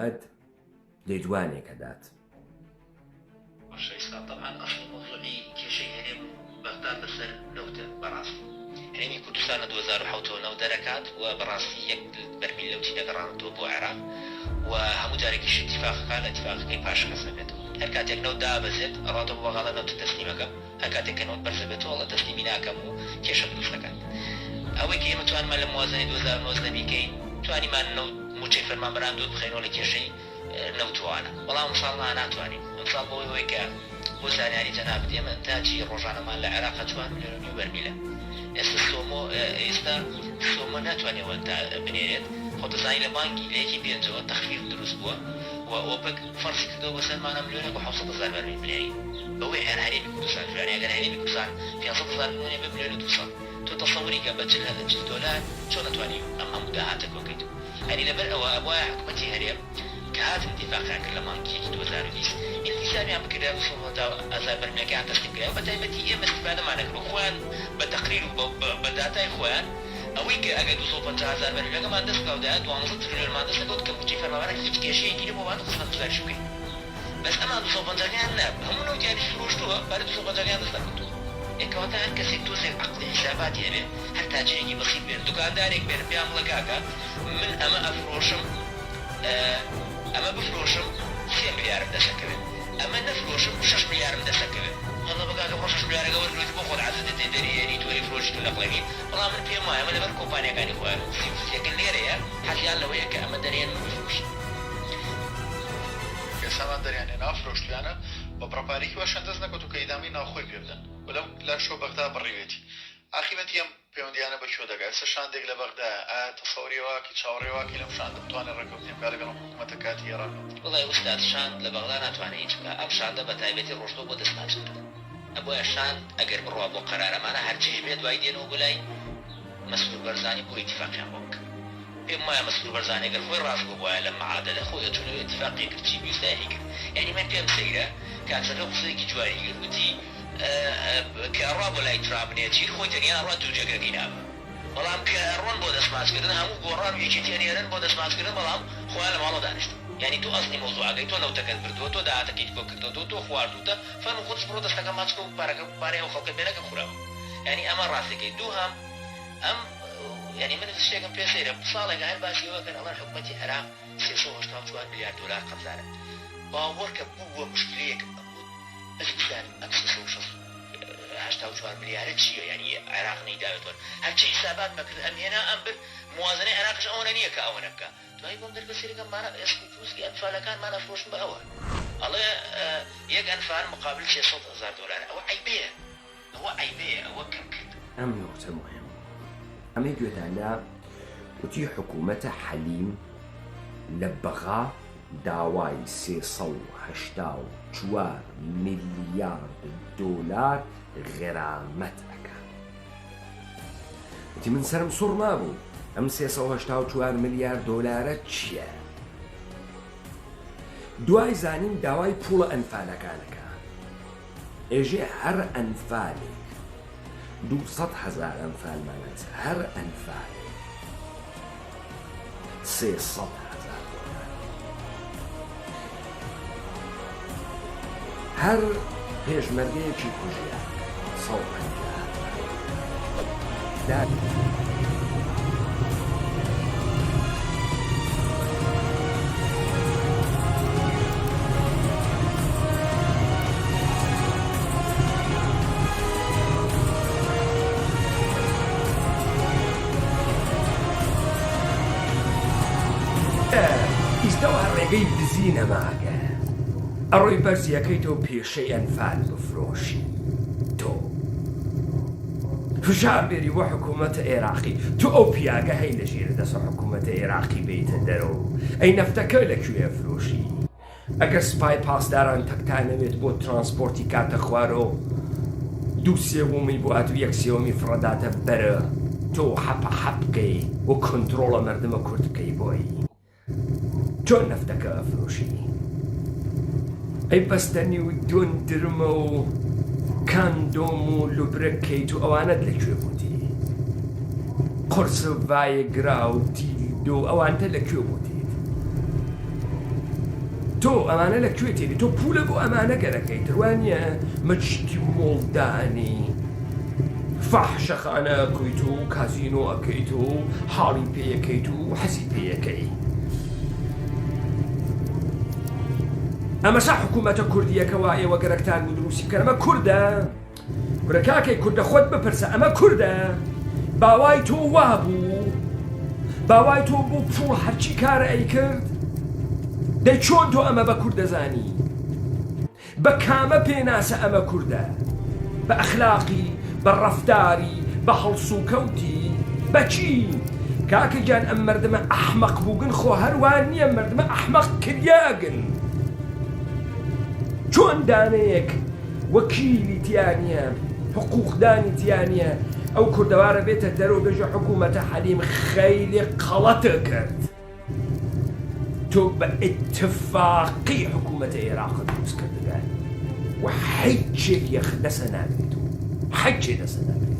حکوومەت لێدوانێکە دات. ئێستا طبعا ئەصل مۆزوعی کێشەی هەرێم بەغداد لەسەر نەوتە بەڕاستی هەرێمی کوردستان لە 2007 نەوت دەرەکات و بەڕاستی یەک بەرمیل لەوتی دەگەڕانەوە بۆ عێراق و هەموو جارێکیش اتفاقەکە لە اتفاقەکەی پاشکەس نەبێتەوە. هەر کاتێک نەوت دابەزێت ئەڕاتەوە بۆ بەغاڵە نەوت تەسلیمەکەم، هەر کاتێک کە نەوت بەرزەبێتەوە ئەڵە تەسلیمی ناکەم و کێشە دروست دەکات. ئەوەی کە ئێمە توانمان لە موازنەی 2009 بیکەین، توانیمان نەوت موچەی فەرمانبەران دوور بخەینەوە لە کێشەی نەوتوانە، بەڵام ئینشاڵڵا ناتوانین. ئینشاڵ بۆ ئەوەی کە بۆ زانیاری جەناب ئێمە تاجی ڕۆژانەمان لە عێراق 4 ملیۆن و بەرمیلە. ئێستا سۆمۆ ناتوانێەوە بنێرێت. خۆتەزانی لە بانکی لەیەکی پێنجەوە تەخفیف دروست بووە و ئۆپک فەرسی کردەوە بە سەرمانە ملیۆنە بۆ 700,000 بەرمیل بنێری. بەوەی هەر هەرێمی کوردستان جوانێ ئەگەر هەرێمی کوردستان 500,000 بنێرێ بە ملیۆن و 200. تۆ تەسەووری کە بە 40 دۆلار چۆن ناتوانین ئەم هەموو داهاتە کۆکەیت. هەری لەبەر ئەوە وایە حکوومەتی هەرێم کە هاتن اتفاقیان کرد لە مانکیەکی 2020 ئیلتیزامیان بکرا 100,000 بەرمیلەکەیان تەسلیم کرا. بەتایبەتی ئێمە استیفادەمان نەکرد خۆیان بە تەقریر و بە داتای خۆیان ئەوەی کە ئەگەر 250,000 بەرمیلەکەمان دەستکەوتدا 12 تریلیۆنمان دەستەکەوت کە بودجەی فەرمانبەرێک هیچ کێشەیەکی نەبوومان قسمەت گوزاریش بکەین. بەس ئەمان 250یان نە هەموو نەوتیانیش فڕۆشتووە بەرە 250یان دەستەکەوتووە. ئێکەواتە هەر کەسێک تۆزێک عەقڵی حیساباتی هەبێ، هەر تاجرێکی بەسیط بێت، دوکاندارێک بێت پێیان بڵێ کاکە من ئەمە ئەفرۆشم، ئەمە بفرۆشم 3 ملیارم دەسەکەوێت، ئەمە نەفرۆشم 6 ملیارم دەسەکەوێت. هەڵە بەکاکە بۆ 6 ملیارەکە وەرگرێتی بۆ خۆت عەزەتت دەریێنی تۆری فرۆشت لە قڵێنی. بەڵام من پێم وایە ئەمە لەبەر کۆمپانیەکانی خۆیان سیکن لێرەیە حەزیان لەوەیە کە ئەمە دەرێن بفرۆشن. ئێسامان دەریانێ نافرۆشتیانە بە پڕەپارێکیوە شەندەز نەکەوت و کە ئیدامی ناوخۆی پێ بدەن بەلەم لە شۆ بەغدا بڕیوێتی. عاقبەتی ئەم پەیوەندیانە بە کێ دەگات؟ ئێستا شاندێک لە بەغدایە ئایا تەسەووریەوەکی چاوەڕێواکی لەم شاندە بتوانێت ڕێکەوتنی بکات لەگەڵ حکوومەتە کاتی ئێران؟ وڵای ئوستاد شاند لە بەغدا ناتوانێت هیچ بکات. ئەم شاندە بە تایبەتی ڕۆژتۆ بۆ دەستمانچکردن. ئەبۆیە شاند ئەگەر بڕوا بۆ قەرارەمانە هەرچیش بێت دوای دێنەوە بۆ لای مەسئول بەرزانی بۆ ئیتیفاقیان بۆ بکە. پێم وایە مەسئول بەرزانی ئەگەر خۆی ڕاست بوو وایە لە مەعادەلە خۆی ئەتوانێت ئیتیفاقی کرد چی بیستایی کرد. یعنی من پێم سەیرە کاتەکە قسەیەکی جواری کرد وتی کە ڕوا بۆ لای ترامبنێت چیر خۆی تەنیا ڕوا دوو جێگەکەی نابە. بەڵام کە ڕۆن بۆ دەستماچکردن هەموو گۆڕان و یەکێتیان هێرن بۆ دەستماچکردن، بەڵام خۆیان لە ماڵە دانیشتن. یعنی تۆ ئەسڵی مۆزوعەکەی تۆ نەوتەکەت بردووە، تۆ داهاتەکەیت کۆ کردەوە، تۆ خواردووتە فەرموو خۆتش بڕۆ دەستەکە ماچکە و پارەی ئەو خەڵکە بێنەکە خوراوە. یعنی ئەمە ڕاستەکەی. دووهەم ئەم یعنی من شتێکم پێ سەیرە ساڵێکە هەر باسیەوەکەن ئەڵەن حکوومەتی عێراق 384 میلیارد دۆلار قەرزارە. باوەڕکە بووە مشکلەیەک ئەزیزان ئەم 384 میلیارد چییە؟ یعنی عێراق نەیداوێتەوە هەرچی حیسابات مەکرد ئەم هێنا ئەم بر موازنەی عێراقش ئەوەنە نییە کە ئەوەنە بکە. دوای بۆم دەربەسێرەکەم مانە ئەسکی ئەنفالەکانمان ئەفرۆشن بە ئەوە. ئەڵێ یەک ئەنفال مقابل 600,000 دۆلار. ئەوە عیبەیە، ئەوە عیبەیە، ئەوە کەم کرد. ئەم نقطە مهم. ئەمەی گوێدانە وتی حکوومەتە حەلیم لە بەغا داوای 384 میلیارد دۆلار غێرامەت ئەکا. وتی من سەرم سوڕ نابوو ئەم 384 میلیارد دۆلارە چییە؟ دوای زانین داوای پوڵە ئەنفالەکانەکە. ئێژێ هەر ئەنفالێک 200,000 ئەنفالمانەت، هەر ئەنفالێک 300,000 دۆلار. هەر پێشمەرگەیەکی کوژیان 150,000. ئیستەوە ڕێگەی دزی نەماگە. ئەڕۆی بەرزیەکەیتەوە پێشەی ئەنفال بفرۆشی. تۆ فشار بێری بۆ حکوومەتە عێراقی، تۆ ئەو پیاگە هەی لە ژێرە دەسە حکوومەتە عێراقی بێتە دەرەوە. ئەی نەفتەکە لەکوێ فرۆشی؟ ئەگەر سپای پاسداران تەکتانەوێت بۆ ترانسپۆرتی کاتە خوارەوە 2/3 بۆ ئەدو 1/3 فڕەداتە بەرە، تۆ حەپە حەپکەی و کۆنتڕۆڵە مەردمە کورتکەی بۆی. چۆن نەفتەکە ئەفرۆشی؟ ئەی بەستەنی و دۆندرمە و کاندۆم و لوبرەکەیت و ئەوانت لەکوێ بووتی؟ قورس و ڤایەگرا و دیلدۆ ئەوانتە لەکوێ بووتیت؟ تۆ ئەمانە لەکوێ تێری تۆ پولە بۆ ئەمانە گەرەکەیت وانە مەچتی مۆڵدانی فەحشەخانە ئەکەیت و کازینۆ ئەکەیت و حاڵی پێیەکەیت و حەزی پێیەکەی ئەمەسا حکوومەتە کوردیەکە وا ئێوە گەرەکتان و دروستی کە ئەمە کووردە ورەکاکەی کووردە خۆت بپرسە ئەمە کووردە باوای تۆ وابوو باوای تۆ بۆ پوڵ هەرچی کارە ئەی کرد دەی چۆن تۆ ئەمە بە کورد دەزانی بە کامە پێناسە ئەمە کووردە بە ئەخلاقی بە ڕەفتاری بە هەڵسوکەوتی بەچی کاکە جان ئەم مەردمە ئەحمەق بووگن خۆ هەروان نییە مەردمە ئەحمەق کریاگن چۆن دانەیەک وەکیلی تیانە حقوقدانی تیانە ئەو کوردەوارە بێتە دەرەوە بێژە حکوومەتە حەلیم خەیلی قەڵەتە کرد تۆ بە ئیتفاقی حکوومەتە عێراقت دروست کردگە و هیچێک یەخ دەسە ناگریت و هیچێ دەسە ناگریت